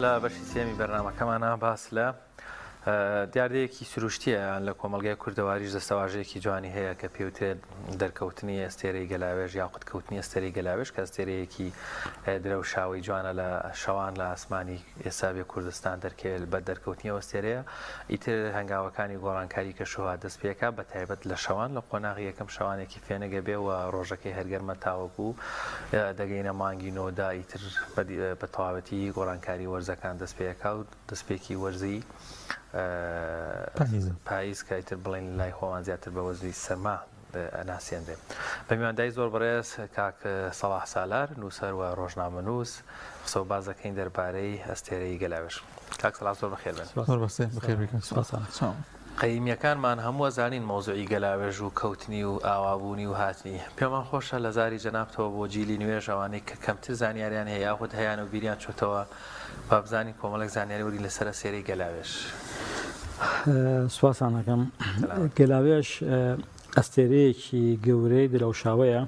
لا بەشی سێمی بەرنامەکەمانە باس لە دیاردەیەکی سروشتیە لە کۆمەلگای کوردەواریش دەستەواژەیەکی جوانی هەیە کە پێوتێت دەرکەوتنی ئەستێرەی گەلاوێژ یاخود کەوتنی ئەستێرەی گەلاوێژ کە ئەستێرەیەکی درەوشاوی جوانە لە شەوان لە ئاسمانی ئێسابی کوردستان دەرکێت بە دەرکەوتنی ئەستێرەیە ئیتر هەنگاوەکانی گۆڕانکاری کەشوها دەست پێکا بە تایبەت لە شەوان لە قۆناغی یەکەم شەوانێکی فێنەگە بێ و ڕۆژەکەی هەرگەرمە تاوەکو دەگەینە مانگی نۆدا ئیتر بە تەواوەتی گۆڕانکاری وەرزەکان دەست پێکا و دەستپێکی وەرزی پاییز کە ئیتر بڵێن لای خۆوان زیاتر بە وەزوی سەرما ئەناسیێنرێ. بە میواندای زۆر بەڕێز کاک سەڵاح سالار نووسەر و ڕۆژنامەنووس قسە و بازەکەین دەربارەی ئەستێرەی گەلاوێژ. کاک سەڵاح زۆر بەخێر بن. قەیمیەکانمان هەموو ئەزانین مەوزوعی گەلاوێژ و کەوتنی و ئاوابوونی و هاتنی. پێمان خۆشە لە زاری جەنابتەوە بۆ جیلی نوێژ ئەوانەی کە کەمتر زانیاریان هەیە یاخود هەیەیان و بیریان چۆتەوە با بزانین کۆمەڵێک زانیاری وەری لەسەر ئەستێرەی گەلاوێژ. سوپاسانەکەم. گەلاوێژ ئەستێرەیەکی گەورەی درەوشاوەیە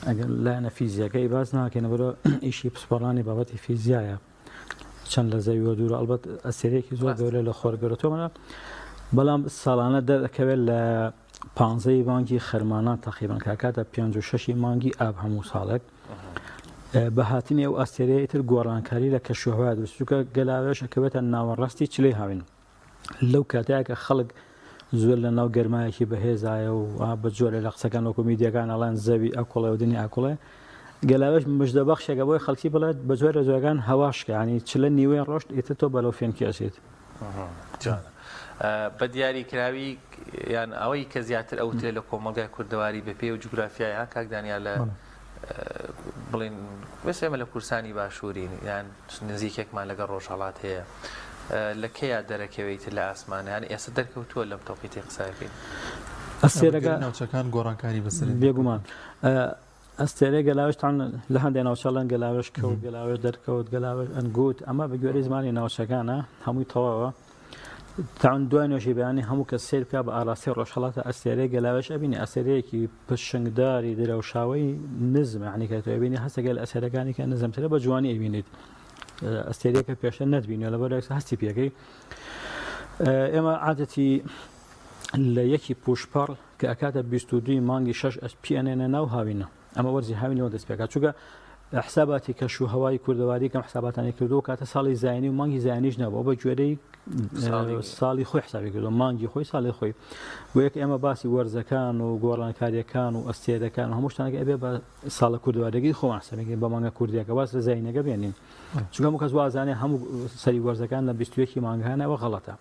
ئەگەر لایەنە فیزیەکەی باز ناکەین بەرە ئیشی پسپۆڕانی بابەتی فیزیایە چەند لە زەویەوە دوورە ئەلبەت ئەستێرەیەکی زۆر گەورە لە خۆرگەورەتەوەمە بەڵام ساڵانە دەرەکەوێت لە 15 مانگی خەرمانان تەقریبەن کاکاتە 56 مانگی ئاب هەموو ساڵێک بە هاتنی ئەو ئەستێرەیە ئیتر گۆڕانکاری لە کەشوهەوا دەستچووکە گەلاوێژ ئەکەوێتە ناوەڕاستی چلەی هاوین لەو کاتەیە کە خەڵک زۆر لە ناو گەرمایەکی بەهێزایە و بە جۆرە لە قسەکان وەکو میدیەکان ئەڵێن زەوی ئەکوڵێ و دنیا ئەکوڵێ گەلاوێژ مژدەبەخشێکە بۆی خەڵکی بڵێت بە جۆرە جۆگان هەواشکە ینی چلە نیوەی ڕۆژ ئێتر تۆ بەلەو فێنکی ئەچێت. بە دیاریکراوی یان ئەوەی کە زیاتر ئەوترێ لە کۆمەلگای کوردەواری بە پێی و جوگرافیایە کاکدانیا لە بڵین بەسێمە لە کورسانی باشوورین یان نزیکێکمان لەگەڵ ڕۆژهەڵات هەیە لە کەیە دەرەکەوێت لە ئاسمانیان ئێستا دەرکەوتووە لەم تەوقیتی قساکەین ئەستێرەکە ناوچەکان گۆڕانکاری بەسەر بێگومان ئەستێرەی گەلاوێژتان لە هەندێک ناوچەڵەن گەلاوێژ کەوت گەلاوێژ دەرکەوت گەلاوێژ ئەنگوت ئەمە بە گوێرەی زمانی ناوچەکانە هەمووی تەواوە تاون دوای نوێژی بەیانی هەموو کە سیر بکە بە ئاراستی ڕۆژهەڵاتە ئەستێرەی گەلاوێژ ئەبینی ئەستێرەیەکی پشنگداری درەوشاوی نزم یعنی کە تۆ ئەبینی هەستێکە لە ئەستێرەکانی کە نزمترە بە جوانی ئەبینیت ئەستێرەیەکە پێشە نەتبینێ لەبەر هەستی پێەکەی ئێمە عادەتی لە یەکی پوشپەڕ کە ئەکاتە 22 مانگی 6 پێێنێنە ناو هاوینە ئەمە وەرزی هاوینەوە دەست پێکات چووکە حساباتی کەشوهەوای کوردەواری کەم حساباتانی کردو کاتە ساڵی زایانی و مانگی زایانیش نەبوو بە گوێرەی ساڵی خۆی حسابی کردو مانگی خۆی ساڵی خۆی بۆ یەک ئێمە باسی وەرزەکان و گۆڕانکاریەکان و ئەستێرەکان و هەموو شتانەکە ئەبێ بە ساڵە کوردەوارێکی خۆمان حسابێکی بە مانگە کوردیەکە باس لە زاینەکە بێنین چونکە هەموو کەس وازانێ هەموو سەری وەرزەکان لە 21 مانگانەوە غەڵەتە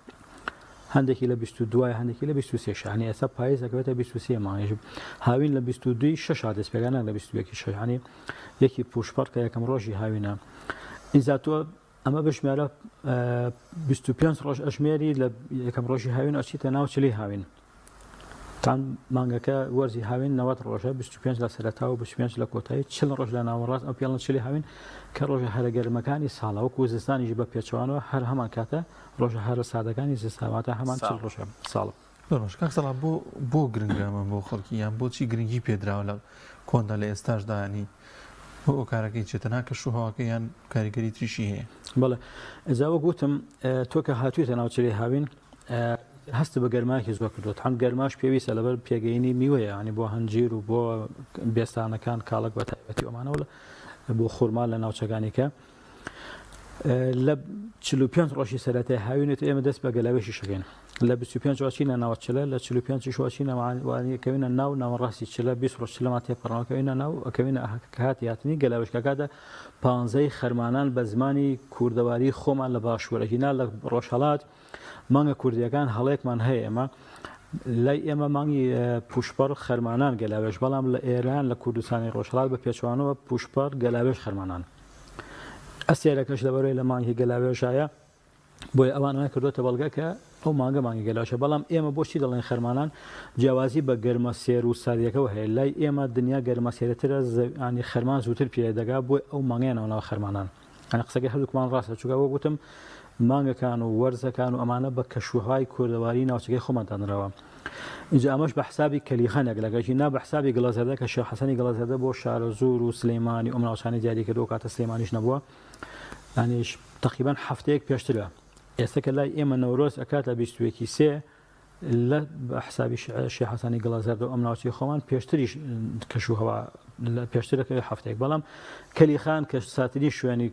هەندێکی لە 22 هەندێکی لە 23 شانی ئێستا پاییز دەکەوێتە 23 مانگیش هاوین لە 22 6 دەست پێکانە لە 21 شانی یەکی پوشپەڕ کە یەکەم ڕۆژی هاوینە ئینجا تۆ ئەمە بەشمێرە 25 ڕۆژ ئەژمێری لە یەکەم ڕۆژی هاوین ئەچیتە ناو چلی هاوین تان مانگەکە وەرزی هاوین 90 ڕۆژە 25 لە سەرەتا و 25 لە کۆتایی 40 ڕۆژ لە ناوەڕاست ئەو پێڵن چلی هاوین کە ڕۆژە هەرە گەرمەکانی ساڵەوە کوردستانیش بە پێچوانەوە هەر هەمان کاتە ڕۆژە هەرە سادەکانی زستاواتە هەمان 40 ڕۆژە ساڵە. کاکسەڵا بۆ گرنگامە بۆ خەڵکی یان بۆچی گرنگی پێدراوە لە کۆندا لە ئێستاشدا ینی بۆ کارەکەی چێتەنا کەشوهەواکە یان کاریگەری تریشی هەیە؟ بەڵێ ئەجاوە گوتم تۆ کە هاتوویتە ناو چلی هاوین هەست بە گەرماکی زۆر کردوت هەم گەرماش پێویستە لەبەر پێگەینی میوەیە ینی بۆ هەنجیر و بۆ بێستانەکان کاڵک بە تایبەتی ئەمانەوە بۆ خورما لە ناوچەکانێکە لە 45 ڕۆژی سەرەتای هاوینێت ئێمە دەست بە گەلاوێژی شەکەین لە 25 ڕۆژینە ناوچلە لە 45 شوچینەوانیەکەوینە ناو ناوەڕاستی چلە 20 ڕۆژ لەما تێپەڕەوەکەوینە ناو ئەکەوینە کات یاتنی گەلاوێژکەکاتە 15 خەرمانان بە زمانی کوردەواری خۆمان لە باشوورەکینا لە ڕۆژهەڵات مانگە کوردیەکان هەڵەیەکمان هەیە ئێمە لای ئێمە مانگی پوشپەڕ خەرمانان گەلاوێژ بەڵام لە ئێران لە کوردستانی ڕۆژهەڵات بە پێچوانەوە پوشپەڕ گەلاوێژ خەرمانان ئەستێرەکەش لەبەرەوەی لە مانگی گەلاوێژایە بۆی ئەوانە کردوتە بەڵگەکە ئەو مانگە مانگی گەلاوێژە بەڵام ئێمە بۆچی دەڵێن خەرمانان جیاوازی بە گەرمە سێر و ساریەکەەوە هەیە لای ئێمە دنیا گەرمە سێرەترە ینی خەرمان زووتر پێدەگا بۆی ئەو مانگیانەوەنەوە خەرمانان ئەنە قسەکە هەردووکمان ڕاستە چووکە بۆ گوتم مانگەکان و وەرزەکان و ئەمانە بە کەشوهای کوردەواری ناوچەکەی خۆمانتانرەوە اینجا ئەمەش بە حسابی کەلیخانێک لەگەشی نا بە حسابی گڵەزەردە کە شێخ حەسەنی گڵەزەردە بۆ شارە زوور و سلەیمانی ئەو ناوچانی دیاری کردو و کاتە سلەیمانیش نەبووە یانیش تقریبا هەفتەیەک پێشترە ئێستا کە لای ئێمە نەورۆز ئەکاتە 23 لە حسابی شێخ حەسانی گڵازەردە ئەم ناوچەی خۆمان پێشتریش کەشوهەوا پێشترەکەوێ هەفتەیەک بەڵام کەلیخان کە ساتری شوێنی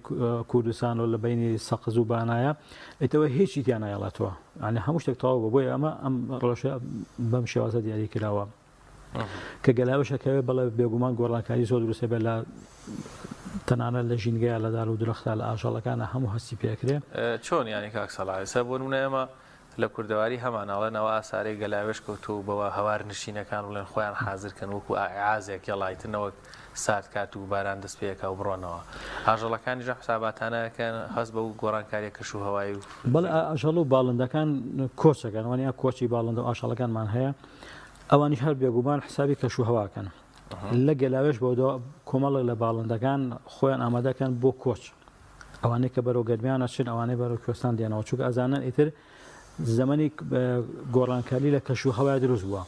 کوردستان و لە بینی سەقز و بانایە ئێتەوە هیچی تیان نایڵاتەوە یعنی هەموو شتێک تەواو بۆ بۆیە ئەمە ئەم ڕۆژە بەم شێوازە دیاری کراوە کە گەلاوەشەکەوێ بەڵێ بێگومان گۆڕانکاری زۆر دروستە بێت لە تەنانەت لە ژینگەیە لە دار و درەختە لە ئاژەڵەکانە هەموو هەستی پێکرێ چۆن ینی کاک سەڵای سە بۆ نمونە ئێمە لە کوردەواری هەماناڵێنەوە ئاسارەی گەلاوێش کەوتو بەوە هەوار نشینەکان بڵێن خۆیان حازرکەن وەکو ئاعازێک یەڵایتنەوە سارد کات و باران دەست پێیەکە و بڕۆنەوە ئاژەڵەکانی ژە حساباتانەکەن هەست بە و گۆڕانکاریە کەش و هەوای و بەڵێ ئاژەڵ و باڵندەکان کۆچەکەن وانیا کۆچی باڵندە و ئاژەڵەکانمان هەیە ئەوانیش هەر بێگومان حسابی کەش و هەواکەن لە گەلاوێش بۆ کۆمەڵک لە باڵندەکان خۆیان ئامادەکەن بۆ کۆچ ئەوانەی کە بەرەو گەرمیانە چن ئەوانەی بەرەو کوێستان دێنەوە چووکە ئەزانن ئیتر زمانی گۆڕانکاری لە کەش و هەوای دروست بووە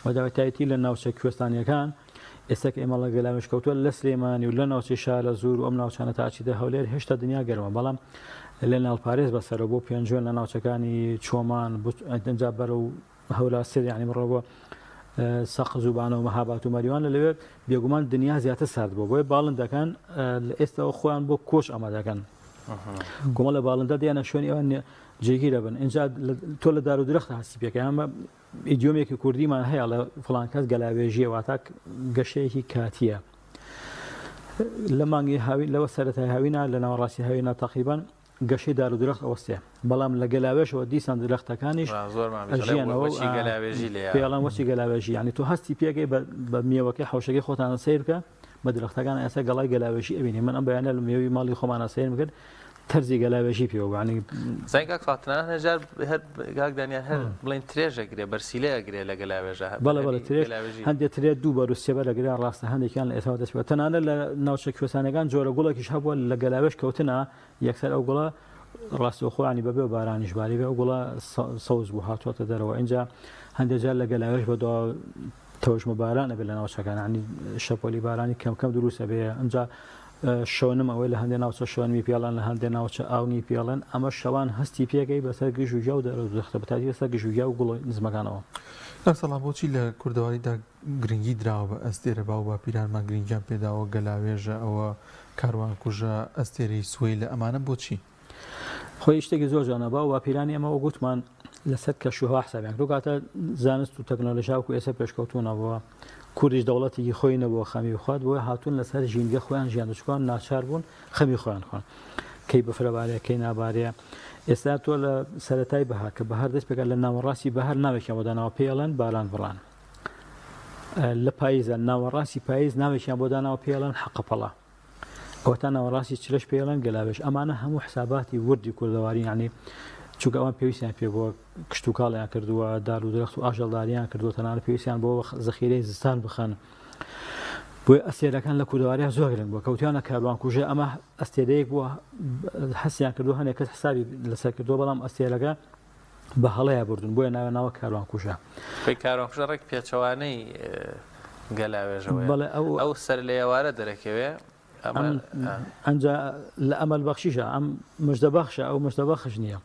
و داوایەتی لە ناوچە کوێستانیەکان ئێستا ئێمە لە گەلاوێش کەوتووە لە سلێمانی و لە ناوچەی شار لە زوور و ئەم ناوچانە تاچیدە هەولێر هێشتا دنیا گەرمە بەڵام لە ناڵپارێز بەسەرە بۆ پێنجوێن لە ناوچەکانی چۆمان ئەنجا بەرە و هەولاستر یعنی بڕەوە سەقز و بانە و مەهابات و مەریوان لەوێ بێگومان دنیا زیاتر سارد بوو بۆیە باڵندەکان ئێستاەوە خۆیان بۆ کۆچ ئامادەکەن کۆمەڵ لە باڵندە دیانە شوێنی ئەوان جێگیرە بن اینجا تۆ لە دار و درەختە هەستی پێکە ئەمە ئیدیۆمێکی کوردیمان هەیە لە فڵان کەس گەلاوێژیە واتە گەشەیەکی کاتیە لە مانگی هاوی لەوە سەرەتای هاوینە لە ناوەڕاستی هاوینە تەقریبان گەشەی دار و درەخت ئەوەستێ بەڵام لە گەلاوێشەوە دیسان درەختەکانیش پێڵان وەچی گەلاوێژی ینی تۆ هەستی پێگەی بە میوەکەی حوشەکەی خۆتانە سیر بکە بە درەختەکان ئێستا گەڵای گەلاوێژی ئەبینێ من ئەم بەیانە لە میێوی ماڵی خۆمانە سیر بکرد تەرزی گەلاوێژی پێوەانی زانگاک فاتنان هەژار هەر گاکدانیان هەر بڵین ترێژەگرێ بەرسیلەیەگرێ لە گەلاوێژە بەڵێ بەڵێ ترێژ هەندێک ترێت دوو بەر و سێبەر لەگرێن ڕاستە هەندێکیان لە ئێستا دەست پێ تەنانەت لە ناوچە کوێستانەکان جۆرە گوڵێکیش هەبووە لە گەلاوێژ کەوتنە یەکسەر ئەو گوڵە ڕاستەوخۆیانی بەبێ و بارانیش باری بێ ئەو گوڵە سەوز بوو هاتووەتە دەرەوە اینجا هەندێک جار لە گەلاوێژ بە تەوژمە بارانە بێت لە ناوچەکان ینی شەپۆلی بارانی کەم دروستە بێ ئەمجا شەونم ئەوەی لە هەندێک ناوچە شوێنمی پێڵەن لە هەندێک ناوچە ئاونی پێڵێن ئەمە شەوان هەستی پێگەی بەسەر گژ و جا و دەرەوەختە بەتاتی بەسەر گژ و جا و گوڵ نزمەکانەوە سەڵام بۆچی لە کوردەواریدا گرنگی دراوە بە ئەستێرە باو با پیرانمان گرنگیان پێداوە گەلاوێژە ئەوە کاروان کوژە ئەستێرەی سوێی لە ئەمانە بۆچی خۆی شتێکی زۆر جوانە باو با پیرانی ئەمە گوتمان لەسەر کەشوهەوا حسابیان کرد کاتە زانست و تەکنۆلۆژیاوکو ئێستا پێشکەوتونەوە کوردیش دەوڵەتێکی خۆی نەبووە خەمی بخوات بۆیە هاتوون لەسەر ژینگە خۆیان ژیان دچکان ناچار بوون خەمی خۆیان خوان کەی بەفرەبارەیە کەی نابارەیە ئێستا تۆ لە سەرەتای بەهار کە بەهار دەست پێکات لە ناوەڕاستی بەهار ناوێکیان بۆ داناوە پێڵەن باران بڕان لە پاییزە ناوەڕاستی پاییز ناوێکیان بۆ داناوە پێڵەن حەقەپەڵە ئەوە تا ناوەڕاستی چلەش پێڵەن گەلاوێژ ئەمانە هەموو حساباتی وردی کوردەواری یعنی چونکە ئەوان پێویستیان پێ بۆ کشت و کاڵیان کردووە دار و درەخت و ئاژەڵداریان کردووە تەنانەت پێویستیان بۆ زەخیرەی زستان بخەن بۆی ئەستێرەکان لە کوردەواریان زۆر گرنگ بووە کەوتیانە کاروان کوژە ئەمە ئەستێرەیەک بووە هەستیان کردو هەنێک کەس حسابی لەسەر کردووە بەڵام ئەستێرەکە بە هەڵەیە بردون بۆیە ناوێناوە کاروان کوژە کاروان کوژە ڕێک پێچەوانەی گەلاوێژەوە بەڵێ ئەو سەر لە ئێوارە دەرەکەوێ ئەنجا لە ئەمەل بەخشیشە ئەم مژدەبەخشە ئەو مژدەبەخش نییە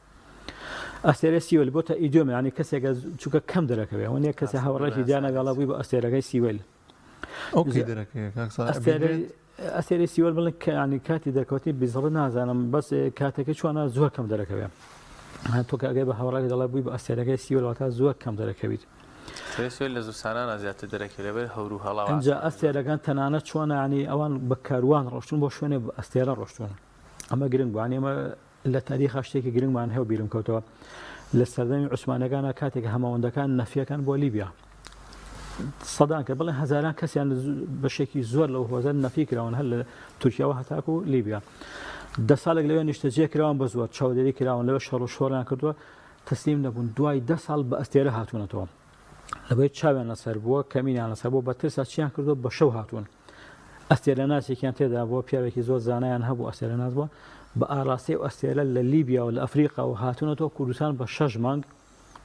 ئەستێرە سیوەل بۆتە ئیدۆمە ینی کەسێکە چووکە کەم دەرەکەوێ ئەوە نیە کەسە هاوڕێکی دیانەگەڵا بووی بە ئەستێرەکەی سیوەل ئەستێرەی سیوەل بڵێن ینی کاتی دەرکەوتی بیزڵ نازانم بەس کاتێکی چوانە زۆر کەم دەرەکەوێ تۆ کەگەی بە هاوڕێکی دەڵێ بووی بە ئەستێرەکەی سیوەلواتە زۆر کەم دەرەکەویت لە زوسانە زیاتر دەرەکەوێت لەبەر هەور و هەڵاوە ئەنجا ئەستێرەکان تەنانەت چۆنە ینی ئەوان بە کاروان ڕۆشتون بۆ شوێنێ ئەستێرە ڕۆشتون ئەمە گرنگ بوو ئەمە لە تاریخ شتێکی گرنگمان هەیە بیرم کەوتەوە لە سەردەمی عوسمانەکانە کاتێک هەماوەندەکان نەفیەکان بۆ لیبیا سەدان کرد بڵێن هەزاران کەسیان بەشێکی زۆر لەو هۆزە نەفی کراون هەر لە تورکیاوە هەتاکو و لیبیا دە ساڵێک لەوێ نیشتەجێ کراون بە زۆر چاودێری کراون لەوێ شەڕ و شۆڕیان کردووە تەسلیم نەبوون دوای 10 ساڵ بە ئەستێرە هاتوونەتەوە لەبەر چاویان لەسەر بووە کەمینیان لەسەر بۆ بە ترسا چیان کردووە بە شەو هاتوون ئەستێرە ناسێکیان تێدا بۆ پیاوێکی زۆر زانایان هەبوو ئەستێرە ناز بووە بە ئاڕاستی و ئەستێرە لە لیبیا و لە ئەفریقا و هاتوونەتەوە کوردستان بە 6 مانگ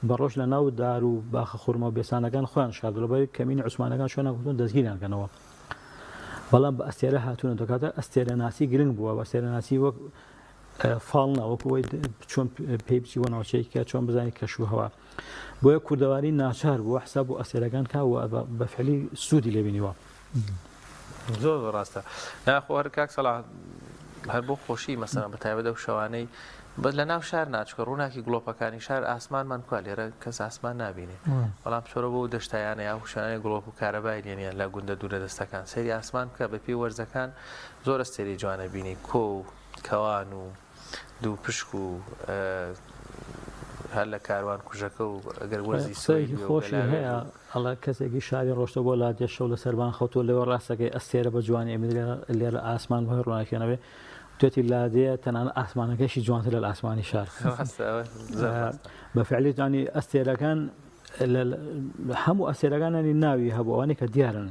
بەڕۆژ لە ناو دار و باخە خوورمە و بێسانەکان خۆیان شاردووە لەبەر کەمینی عوسمانەکان شوێنە کوتون دەستگیریان کەنەوە بەڵام بە ئەستێرە هاتوونەتەوە کاتە ئەستێرە ناسی گرنگ بووە بە ئەستێرە ناسی وەک فاڵ ناوەکەوەی چۆن پێی بچی بۆ ناوچەیەکە چۆن بزانانی کەشوهەوە بۆیە کوردەواری ناچار بووە حساب بۆ ئەسێرەکان کاوە بەفعلی سوودی لێبینیوە زۆر ڕاستە ناخۆ هەر کاک سەڵاح هەر بۆ خۆشی مەسەڵەن بەتایبەت ئەو شەوانەی بەس لە ناو شار ناچکە ڕووناکی گڵۆپەکانی شار ئاسمانمان کووا لێرە کەس ئاسمان نبینێ بەڵام چۆرە بۆ دەشتایانە یا شانەی گڵۆپ و کارەبای لێنیان لە گوندە دوورە دەستەکان سەیری ئاسمان بکە بە پێی وەرزەکان زۆر ئەستێری جوانە بینی کۆ و کەوان و دوو پشک و هەر لە کاروان کوژەکە و ئەگەر وەرزی سەیری خۆشی هەیە ئەڵە کەسێکی شاری ڕۆشتە بۆ لادێ شەو لە سەربان خەوتۆ لەوە ڕاستەکەی ئەستێرە بە جوانی ئەمە لێرە ئاسمان بە ڕووناکێنەوێ توێتی لادەیە تەنانە ئاسمانەکەشی جوانتر لە ئاسمانی شار بەفعلی توانی ئەستێرەکان هەموو ئەستێرەکانانی ناوی هەبوو ئەوانەی کە دیارن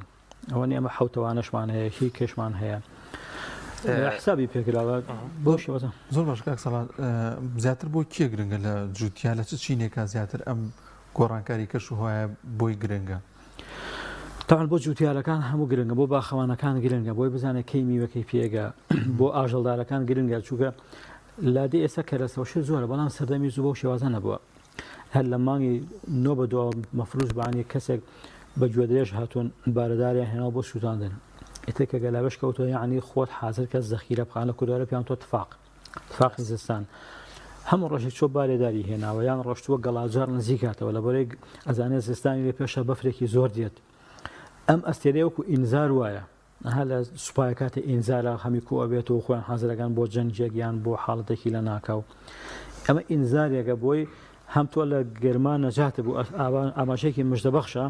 ئەوەنی ئەمە حوتەوانەشمان هەیە هی کێشمان هەیە حسابی پێکراوە بۆ شێوەزە زۆر باش کاک سەڵات زیاتر بۆ کێ گرنگە لە جووتیا لە چ چینێکە زیاتر ئەم گۆڕانکاری کەشوهایە بۆی گرنگە تاوان بۆ جووتیارەکان هەموو گرنگە بۆ باخەوانەکان گرنگە بۆی بزانێت کەی میوەکەی پێگە بۆ ئاژەڵدارەکان گرنگە چووکە لادێ ئێستا کەرەسەوشە زۆرە بەڵام سەردەمی زوو بۆ شێوازە نەبووە هەر لە مانگی 9 بە 2 مەفروض بەعانی کەسێک بە گوێ درێژ هاتوون بارەداریان هێناوە بۆ سووتاندن ئێتێکە گەلاوەش کەوتۆ یعنی خۆت حاضر کەس زەخیرە بخان لە کوردوارە پێیان تۆ تفاقی زستان هەموو ڕۆژێک چۆ بارێداری هێناوە یان ڕۆشتووە گەڵاجار نزیکاتەوە لە بۆرێک ئەزانێت زستانی لێ پێشە بەفرێکی زۆر دێت ئەم ئەستێرەیە وەکو ئینزار وایە هە لە سوپای کاتی ئینزارە هەمی کو ئەبێتەوە خۆیان حازرەکان بۆ جەنجێک یان بۆ حاڵەتێکی لە ناکاو ئەمە ئینزارێکە بۆی هەم تۆ لە گەرمان نەجاتە بوو ئاماژەیەکی مژدەبەخشە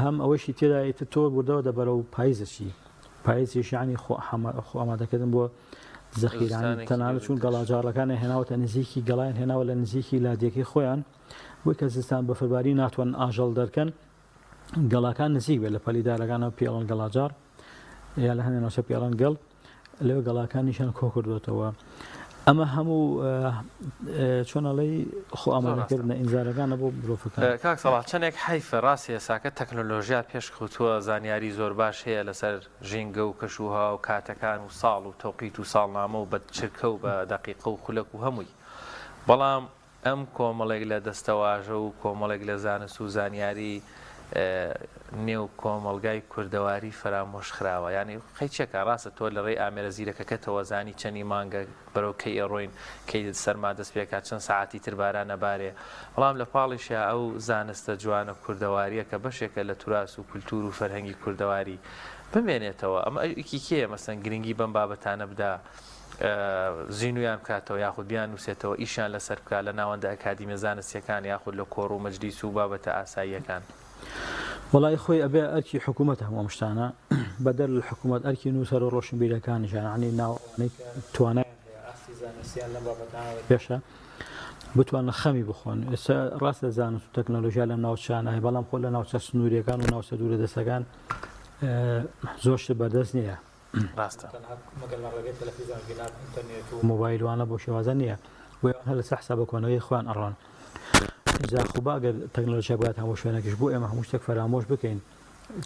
هەم ئەوەشی تێدایێتە تۆ بردەوە دەبەرە و پاییزەشی پاییزیشانی خۆ ئامادەکردن بۆ زەخیرانی تەنانە چون گەڵاجارەکانی هێناوەتە نزیکی گەڵایان هێناوە لە نزیکی لادێکی خۆیان بۆی کە زستان بەفرباری ناتوان ئاژەڵ دەرکەن گەڵاکان نزیک بێت لە پەلیدارەکانەوە پێڵەن گەڵاجار یا لە هەندێکەوە پێڵەن گەڵ لەوێ گەڵاکانیشان کۆ کردوێتەوە ئەمە هەموو چۆنەڵی خۆ ئامادەکردنە ئینزارەکانە بۆ مرۆڤەکان کاک سەڵاح چەندێک حیفە ڕاستی ئێساکە تەکنۆلۆژیا پێشکەوتووە زانیاری زۆر باش هەیە لەسەر ژینگە و کەشوها و کاتەکان و ساڵ و تۆقیت و ساڵنامە و بە چرکە و بە دەقیقە و خولەک و هەمووی بەڵام ئەم کۆمەڵێک لە دەستەواژە و کۆمەڵێک لە زانست و زانیاری نێو کۆمەلگای کوردەواری فرامۆش خراوە ینی خەیچێکە ڕاستە تۆ لە ڕێی ئامێرە زیرەکەکەتەوە زانی چەندی مانگە بەرەو کەی ئەڕۆین کەی سەرما دەست پێکات چەند ساعتی تربارە نەبارێ بەڵام لە پاڵیشە ئەو زانستە جوانە کوردەواریە کە بەشێکە لە توراس و کولتور و فەرهەنگی کوردەواری بمێنێتەوە ئەمە ئەوکی کێ مەسەن گرنگی بەم بابەتانە بدا زینویان بکاتەوە یاخود بیان نووسێتەوە ئیشان لەسەر بکە لە ناوەندە ئەکادیمە زانستیەکان یاخود لە کۆڕ و مەجلیس و بابەتە ئاساییەکان وڵای خۆی ئەبێ ئەرکی حکوومەت هەموو شتانە بەدەر لە حکوومەت ئەرکی نووسەر و ڕۆشنبیرەکانیشان عنی ناوانەی توانای ئاستی زانستیان لەم بابەتانە پێشە بتوانە خەمی بخۆن ئێستا ڕاستە زانست و تەکنۆلۆژیا لەم ناوچانە هەیە بەڵام خۆ لە ناوچە سنووریەکان و ناوچە دوورە دەستەکان زۆرشت بەردەست نییە ڕاستە مۆبایلوانە بۆ شێوازە نییە بۆ هە لە حسابە کۆنەوەی خۆیان ئەڕۆن زاخوبا ئەگەر تەکنۆلۆژیا بات هەموو شوێنێکیش بۆ ئێمە هەموو شتێک فەرامۆش بکەین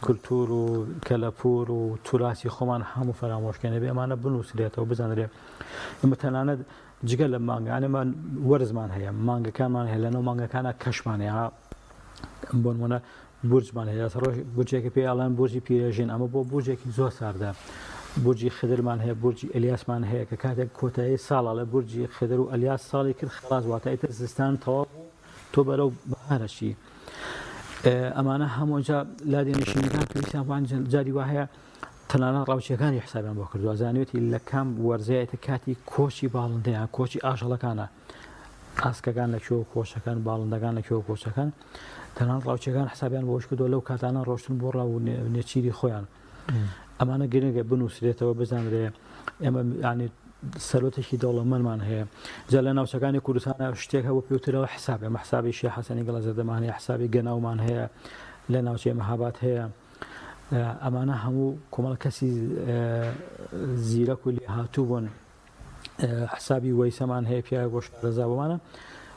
کولتور و کەلەپور و توراسی خۆمان هەموو فەرامۆشکەنە بێ ئەمانە بنووسرێتەوە بزانرێ ئمە تەنانەت جگە لە مانگانەمان وەرزمان هەیە مانگەکانمان هەیە لەنەوە مانگەکانە کەشمانەیە بۆ نمونە بورجمان هەیە ڕۆژ بورجێکی پێ ئاڵان بورجی پیرەژین ئەمە بۆ بورجێکی زۆر ساردە بورجی خدرمان هەیە بورجی ئەلیاسمان هەیە کە کاتێک کۆتایی ساڵە لە بورجی خدر و ئەلیاس ساڵی کرد خلاص واتە ئیتر زستان تەواو تۆ بەرەو بەهارەشی ئەمانە هەمووجا لادێنشینەکان پێویستیان وان جاری وا هەیە تەنانە ڕاوچیەکانی حسابیان بۆ کردووە زانوێتی لە کام وەرزایەتە کاتی کۆچی باڵندەیان کۆچی ئاژەڵەکانە ئاسکەکان لەکوێوە کۆچەکان باڵندەکان لەکوێوە کۆچەکان تەنان ڕاوچیەکان حسابیان بۆش کردووە لەو کاتانە ڕۆشتن بۆ ڕاو نێچیری خۆیان ئەمانە گرنگە بنووسرێتەوە بزانرێ ئێمە ینی سەرۆتێکی دەوڵەمەندمان هەیە جا لە ناوچەکانی کوردستانە شتێک هەوە پێوترەوە حساب ئەمە حسابی شێخ حەسەنی گەڵەزەردەمان هەیە حسابی گەناومان هەیە لە ناوچەی مەهاباد هەیە ئەمانە هەموو کۆمەڵ کەسی زیرەک و لێ هاتوو بوون حسابی وەیسەمان هەیە پیاوە بۆ شارەزا بۆمانە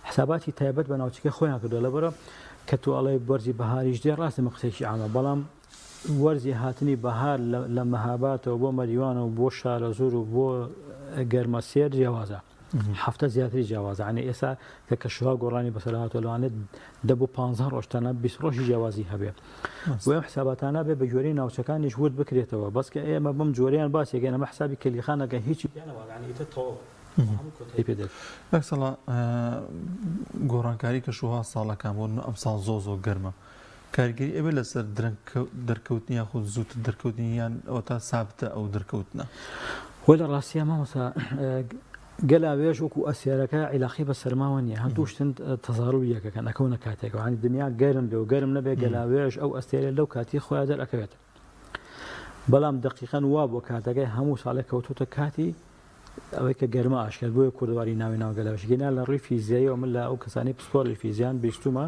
حساباتی تایبەت بە ناوچەکە خۆیان کردووە لەبەرە کە تو ئەڵێ بەرزی بەهاریش دێ ڕاستە قسێکی عامە بەڵام وەرزی هاتنی بەهار لە مەهاباتەوە بۆ مەریوانەوە بۆ شارەزور و بۆ گەرمەسێر جیاوازە هەفتە زیاتری جیاوازە عنی ئێستا کە کەشوها گۆڕانی بەسەر هاتووە لەوانێت دە بۆ 15 ڕۆژتانە 20 ڕۆژی جیاوازی هەبێ بۆ حساباتانە بێ بە گوێرەی ناوچەکانیش ورد بکرێتەوە بەس کە ئێمە بەم جۆرەیان باسێگەن ئەمە حسابی کەلیخانەکە هیچی بەکسەڵا گۆڕانکاری کەشوها ساڵەکان بۆ ئەم ساڵ زۆ گەرمە کاریگەری ئەبێ لەسەر دەرکەوتنی یاخود زووتر دەرکەوتنیان ئەو تا سابتە ئەو دەرکەوتنە وە لە ڕاستیە مامۆستا گەلاوێژ وەکو ئەسیارەکە عیلاقی بە سەرماوە نیە هەندوو شتن تەزاڕوی یەکەکەن ئەکەونە کاتێکەوە هەنی دنیا گەرم بێ و گەرم نەبێ گەلاوێژ ئەو ئەستێرە لەو کاتی خۆیان دەرەکەوێت بەڵام دقیقەن وا بۆ کاتەکەی هەموو ساڵێک کەوتوتە کاتی ئەوەی کە گەرمە ئاشکرد بۆیە کوردواری ناوی ناو گەلاوێژگەنا لە ڕووی فیزیاییەوە من لە ئەو کەسانی پسپۆڕی فیزیان بیستومە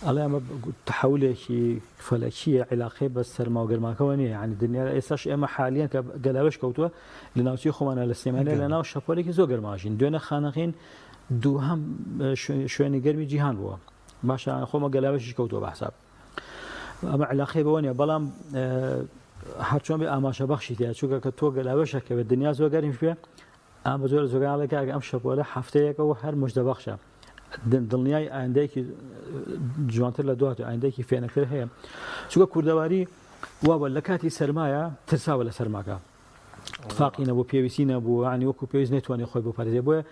ئەڵێ ئەمە تحولێکی فەلەکیە عیلاقی بە سەرما و گەرماکەوە نییە ینی دنیا ئێستاش ئێمە حالیان کە گەلاوێژ کەوتووە لە ناوچی خۆمانە لە سێمانە لە ناو شەپۆلێکی زۆر گەرماژین دوێنە خانەقین دوو هەم شوێنی گەرمی جیهان بووە باشە خۆمە گەلاوێژی کەوتووە بە حساب ئەمە عیلاقی بەوە نیە بەڵام هەرچۆن بێ ئاماژە بەخشی تیا چووکە کە تۆ گەلاوێژەکەوێت دنیا زۆر گەرمیش پێ ئەم بە زۆر زۆرگاڵێکە ئەم شەپۆلە هەفتەیەکەوە هەر مژدە بەخشە دڵنیای ئایندەیەکی جوانتر لە دواتە ئایندەیەکی فێنەکتر هەیە چووکە کوردەواری وابە لە کاتی سەرمایە ترساوە لە سەرماکە فاقی نەبوو پێویستی نەبوو عنی وەکو پێویست نێتوانێ خۆی بۆ پارێزێ بۆیە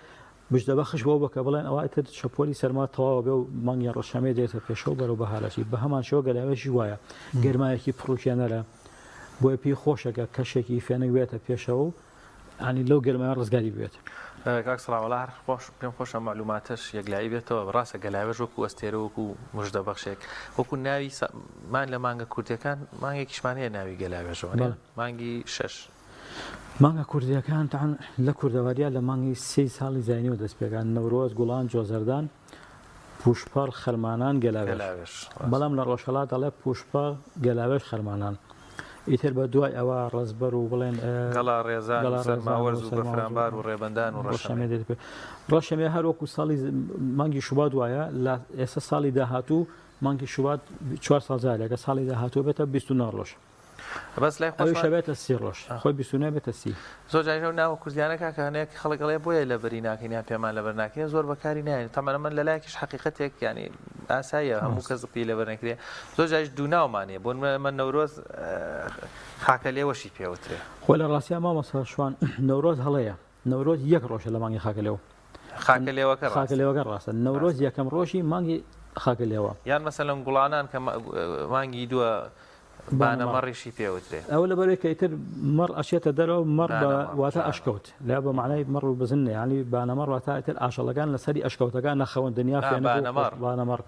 مژدە بەخش بۆ بکە بڵێن ئەوە تر شەپۆلی سەرما تەواوە بێ و مانگی ڕەشەمێ دێتە پێشەوە بەرەو بەهارەچی بە هەمان شێوە گەلاوێژی وایە گەرمایەکی پڕوکێنەرە بۆیە پێی خۆشەکە کەشێکی فێنک بێتە پێشەوە ینی لەو گەرمایان ڕزگاری بێت کاک سڵاوەڵا پێم خۆشە معلوماتش یەکلایی بێتەوە ڕاستە گەلاوێژ وەکو ئەستێرە وەکو مژدە بەخشێک وەکو ناوی مان لە مانگە کوردەکان مانگێکیشمان هەیە ناوی گەلاوێژەوە مانگی 6 مانگە کوردیەکان تاان لە کوردەواریە لە مانگی 3 ساڵی زینیەوە دەست پێکان نەورۆز گوڵان جۆزەردان پوشپەڕ خەرمانان گەلاوێژ بەڵام لە ڕۆژهەڵات دەڵێ پوشپەڕ گەلاوێژ خەرمانان ئیتر بە دوای ئەوە ڕزبەر و بڵێن گەڵا ڕێزان سەرماوەرز و بەفرانبار و ڕێبەندان و ڕەشەمێ هەروەکو ساڵی مانگی شوبات وایە لە ئێستا ساڵی داهاتوو مانگی شوبات 4 ساڵ جارێکە ساڵی داهاتوو بێتە 29 ڕۆژ بەس لای خۆشە بێتە 30 ڕۆژ خۆی 29 بێتە 30 زۆر جارێ ناوە کوردیانەکە کە هەنێک خەڵکەڵێ بۆیە لە بەری ناکەینیان پێمان لە بەرناکەین زۆر بەکاری نایێن تەمەە من لە لایەکیش حقیقەتێک ینی ئاساییە هەموو کەس پێی لە بەرنەکرێ زۆر جاریش دوو ناومانێ بۆ من نەورۆز خاکە لێوەشی پێوترێ خۆ لە ڕاستیە مامۆستا شوان نەورۆز هەڵەیە نەورۆز یەک ڕۆژە لە مانگی خاکە لێوە خاکە لێوەکە ڕاستە نەورۆز یەکەم ڕۆژی مانگی خاکە لێوە یان مەسەلەن گوڵانان کە مانگی دووە بانەمەڕیشی پێوترێ ئەو لە بەرێک ئیتر مەڕ ئەچێتە دەرەوە مەڕ واتە ئەشکەوت لا بە معنای مەڕ و بزنێ ینی بانەمەڕ واتە ئیتر ئاشەڵەکان لەسەری ئەشکەوتەکان نەخەون دنیا بانەمەڕ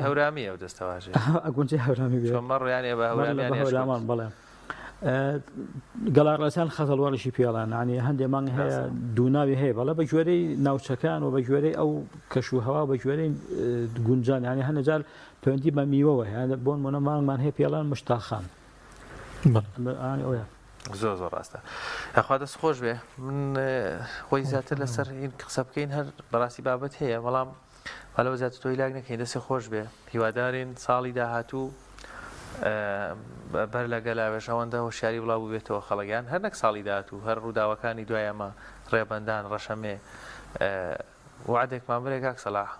هەورامی ئەو دەستەواژێ ئەگونجی هەورامی بێ مەڕ یانێ بە هەورامان بڵێ گەڵارڕەسان خەزەڵوەڕیشی پێڵان عنی هەندێک مانگ هەیە دووناوی هەیە بەڵە بە گوێرەی ناوچەکان و بە گوێرەی ئەو کەشوهەوا بە گوێرەی گونجان ینی هەنەجار پەیوەندی بە میوەوە هەیە بۆن منە مانگمان هەیە پێڵان مشتاخان زۆر زۆر ڕاستە یاخوا دەست خۆش بێ من خۆی زیاتر لەسەر این قسە بکەین هەر بەڕاستی بابەت هەیە بەڵام هەلەوە زیاتر تۆی لاگ نەکەین دەستی خۆش بێ هیوادارین ساڵی داهاتوو بەر لە گەلاوێژ ئەوەندە هۆشیاری بڵاو بێتەوە خەڵگیان هەر نەک ساڵی داهاتوو هەر ڕووداوەکانی دوایەمە ڕێبەندان ڕەشەمێ وعدێکمان برێ کاک سەلاح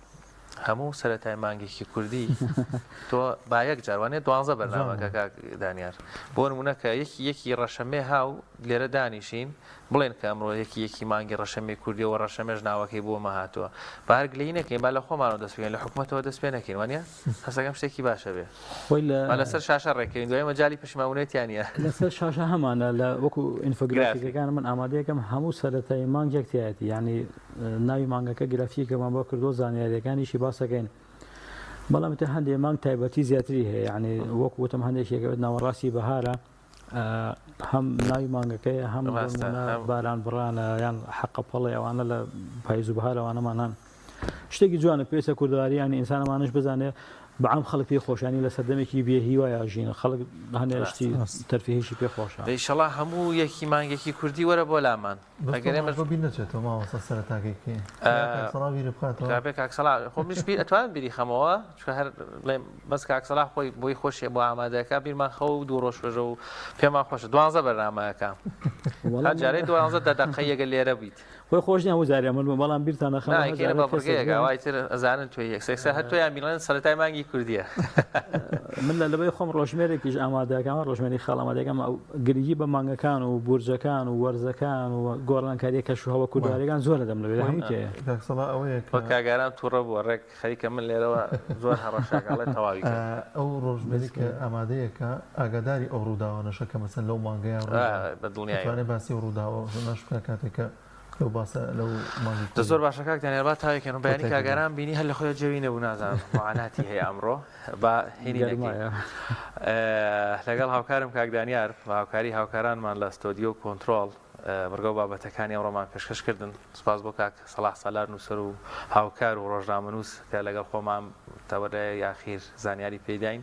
هەموو سەرەتای مانگێکی کوردی تۆ با یەک جاروانێت 12 بەرنامەکە کاک دانیار بۆ نمونەکە یەکی ڕەشەمێ هاو لێرە دانیشین بڵێن کە ئەمڕۆ یەکی مانگی ڕەشەمێ کوردیەوە ڕەشەمێژ ناوەکەی بۆمە هاتووە بە هەر گلەی نەکەین با لە خۆمانەوە دەست پێین لە حکوومەتەوە دەست پێ نەکەین وانە هەستەکەم شتێکی باشە بێ لەسەر شاشە ڕێکەین دوای مەجای پشماونێتیانە لەسەر شاشە هەمانە لە وەکو ئینفۆگرافیکەکان من ئامادەیەکەم هەموو سەرەتای مانگێک تایەتی ینی ناوی مانگەکە گرافیکەمان بۆ کردو زانیاریەکانیشی باسەکەین بەڵام تە هەندێک مانگ تایبەتی زیاتری هەیە ینی وەکو وتم هەندێکێکەوێت ناوەڕاستی بەهارە هەم ناوی مانگەکەی هەم باران بڕانە یان حەقە پەڵی ئەوانە لە پاییز و بەهارەوانەمانان شتێکی جوانە پێویستە کوردەواری ینی ئینسانەمانش بزانێ بەعام خەڵک پێی خۆشانی لە سەردەمێکی بێهیوایە ژینە خەڵک هەنێشتی تەرفیهیشی پێ خۆشە ئینشەڵا هەموو یەکی مانگێکی کوردی وەرە بۆ لامان ئەگەر ئێمە بین نەچێتەوە ماوەستا سەرەتاکێکی بیر بخاتەوە کابێ کاکسەڵا خۆ منیش بیر ئەتوانم بیری خەمەوە چکە هەر بەس کاکسەڵا خۆی بۆی خۆشیە بۆ ئامادەکە بیرمان خەو و دوو ڕۆژ بەژە و پێمان خۆشە 12 بەرنامەکە هەر جارەی 12 دەدەقەی یەگە لێرە بیت خۆی خۆش نییە هەموو جارێ من بەڵام بیرتانە ناکەێنە بە بڕگەیەگە وایتر ئەزانن توێ یەکسێکسە هەر تۆیان میڵێن سەرەتای مانگی کوردیە من لە لەبەی خۆم ڕۆژمێرێکیش ئامادەکەمە ڕۆژمێری خەڵ ئامادەکەم ئەو گرنگی بە مانگەکان و بورجەکان و وەرزەکان و گۆڕانکاریە کەش و هەوە کوردواریەکان زۆر دەم لەوێ هەموو تێ کاکسەڵا ئەوەیە کاگاران تووڕە بووە ڕێک خەریکە من لێرەوە زۆر هەڕەشاگەڵێ تەواوی ئەو ڕۆژمێری کە ئامادەیەکە ئاگاداری ئەو ڕووداوانەشە کە مەسەن لەو مانگەیان بە دڵنیای ڕوانێ باسی و ڕووداوە ناشکە کاتێکە لەو باسە لەو مانگی زۆر باشە کاک دانیێڵ تاوێکێن بەیانی کاگەران بینی هەر لە خۆی جەوی نەبوو نازانم معاناتی هەیە ئەمڕۆ بە هێنی دەکەین لەگەڵ هاوکارم کاکدانیار بە هاوکاری هاوکارانمان لە ستۆدیۆ کۆنتترۆل بەرگە و بابەتەکانی ئەوڕۆمان پێشکەشکردن سپاس بۆ کاک سەلاح سالار نووسەر و هاوکار و ڕۆژنامەنووس کە لەگەڵ خۆمان تەوەرە یاخیر زانیاری پێداین